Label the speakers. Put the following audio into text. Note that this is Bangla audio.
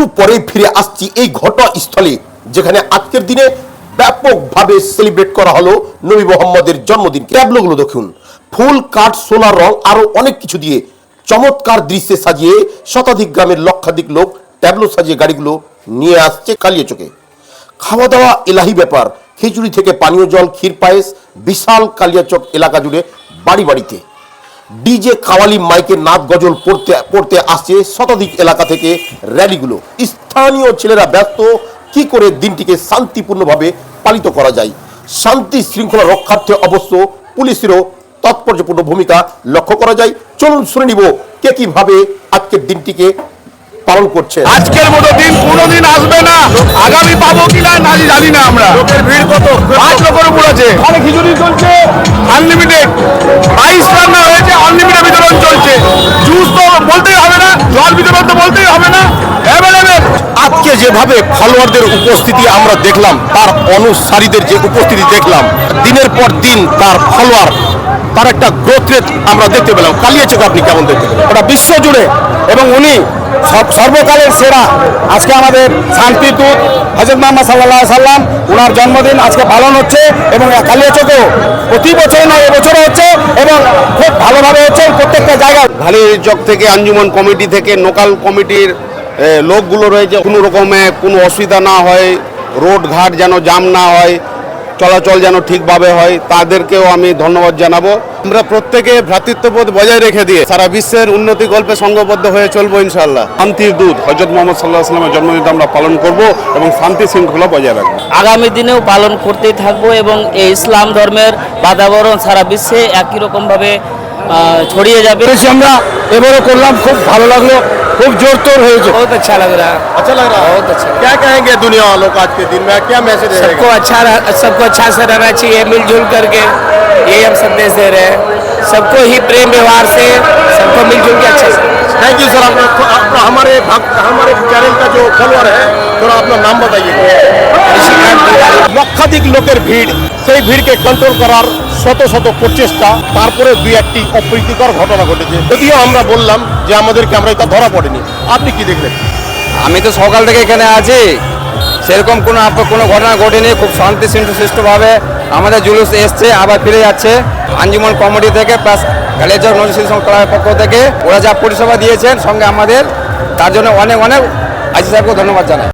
Speaker 1: একটু পরে ফিরে আসছি এই ঘটনাস্থলে, যেখানে আজকের দিনে ব্যাপকভাবে সেলিব্রেট করা হলো নবী মোহাম্মদের জন্মদিন। ট্যাবলোগুলো দেখুন, ফুল, কাঠ, সোনার রং আরো অনেক কিছু দিয়ে চমৎকার দৃশ্যে সাজিয়ে শতাধিক গ্রামের লক্ষাধিক লোক ট্যাবলো সাজিয়ে গাড়িগুলো নিয়ে আসছে কালিয়াচকে। খাওয়া দাওয়া এলাহি ব্যাপার, খিচুড়ি থেকে পানীয় জল, ক্ষীর পায়েস, বিশাল কালিয়াচক এলাকা জুড়ে বাড়ি বাড়িতে ডিজে কাওয়ালি মাইকের নাদ গজল পড়তে পড়তে আসছে শতাধিক এলাকা থেকে র্যালিগুলো। স্থানীয় ছেলেরা ব্যস্ত কি করে দিনটিকে শান্তিপূর্ণভাবে পালিত করা যায়। শান্তি শৃঙ্খলা রক্ষার্থে অবশ্য পুলিশেরও তাৎপর্যপূর্ণ ভূমিকা লক্ষ্য করা যায়। চলুন শুনে নিব কে কিভাবে আজকের দিনটিকে পালন করছে।
Speaker 2: আজকের মতো দিন কোনোদিন আসবে না, আগামী পাবো কিনা জানি না আমরা। লোকের ভিড় কত, 5 লক্ষের উপর আছে। এখানে খিচুড়ি চলছে আনলিমিটেড, রাইস রান্না হয়েছে, আনলিমিটেড বিতরণ চলছে। জুস তো বলতেই হবে না, জল বিতরণ তো বলতেই হবে না, অ্যাভেলেবেল।
Speaker 1: আজকে যেভাবে ফলোয়ারদের উপস্থিতি আমরা দেখলাম, তার অনুসারীদের যে উপস্থিতি দেখলাম, দিনের পর দিন তার ফলোয়ার, তার একটা গ্রোথ রেট আমরা দেখতে পেলাম। কালিয়াচক আপনি কেমন দেখতে পেলেন?
Speaker 2: ওটা বিশ্ব জুড়ে, এবং উনি সর্বকালের সেরা। আজকে আমাদের শান্তির দূত হযরত মুহাম্মদ সাল্লাল্লাহু আলাইহি সাল্লাম, ওনার জন্মদিন আজকে পালন হচ্ছে, এবং কালিয়াচকেও প্রতি বছর না এবছরও হচ্ছে, এবং খুব ভালোভাবে হচ্ছে প্রত্যেকটা জায়গায়।
Speaker 3: কালিয়াচক থেকে আঞ্জুমান কমিটি থেকে লোকাল কমিটির লোকগুলো রয়েছে, কোনো রকমে কোনো অসুবিধা না হয়, রোড ঘাট যেন জাম না হয়, চলাচল যেন ঠিকভাবে হয়, তাদেরকেও আমি ধন্যবাদ জানাবো। আমরা প্রত্যেকে ভ্রাতৃত্ববোধ বজায় রেখে দিয়ে সারা বিশ্বের উন্নতি গল্পে সংঘবদ্ধ হয়ে চলবো ইনশাআল্লাহ। শান্তির দূত হযরত মুহাম্মদ সাল্লাল্লাহু আলাইহি ওয়াসাল্লামের জন্মদিনটা আমরা পালন করব এবং শান্তি শৃঙ্খলা বজায় রাখবো।
Speaker 4: আগামী দিনেও পালন করতেই থাকবো, এবং এই ইসলাম ধর্মের বাতাবরণ সারা বিশ্বে একই রকমভাবে ছড়িয়ে যাবে।
Speaker 2: আমরা এবারও করলাম, খুব ভালো লাগলো, খুব জোর তোর হয়েছে।
Speaker 4: बहुत अच्छा लग रहा है,
Speaker 1: अच्छा लग रहा है।
Speaker 4: बहुत अच्छा।
Speaker 1: क्या कहेंगे दुनिया वालों को आज के दिन में, क्या मैसेज
Speaker 4: सबको अच्छा से रहना चाहिए, मिलजुल करके, यही हम संदेश दे रहे हैं। सबको ही प्रेम व्यवहार से, सबको मिलजुल के अच्छे से।
Speaker 1: Thank you sir. हमारे चैनल का जो फॉलोअर है, थोड़ा अपना नाम बताइए। লক্ষাধিক লোকের ভিড়, সেই ভিড়কে কন্ট্রোল করার শত শত প্রচেষ্টা, তারপরে দুই একটি অপ্রীতিকর ঘটনা ঘটেছে। যদিও আমরা বললাম যে আমাদের ক্যামেরায় তা ধরা পড়েনি। আপনি কি দেখলেন?
Speaker 5: আমি তো সকাল থেকে এখানে আছি, সেরকম কোনো ঘটনা ঘটেনি। খুব শান্তি সুষ্ঠুভাবে আমাদের জুলুস এসছে, আবার ফিরে যাচ্ছে। আঞ্জুমান কমিটি থেকে প্লাস কালিয়াচক নজরুল ইসলাম ক্লাবের পক্ষ থেকে ওরা যা পরিষেবা দিয়েছেন সঙ্গে আমাদের, তার জন্য অনেক অনেক আজি সাহেবকে ধন্যবাদ জানাই।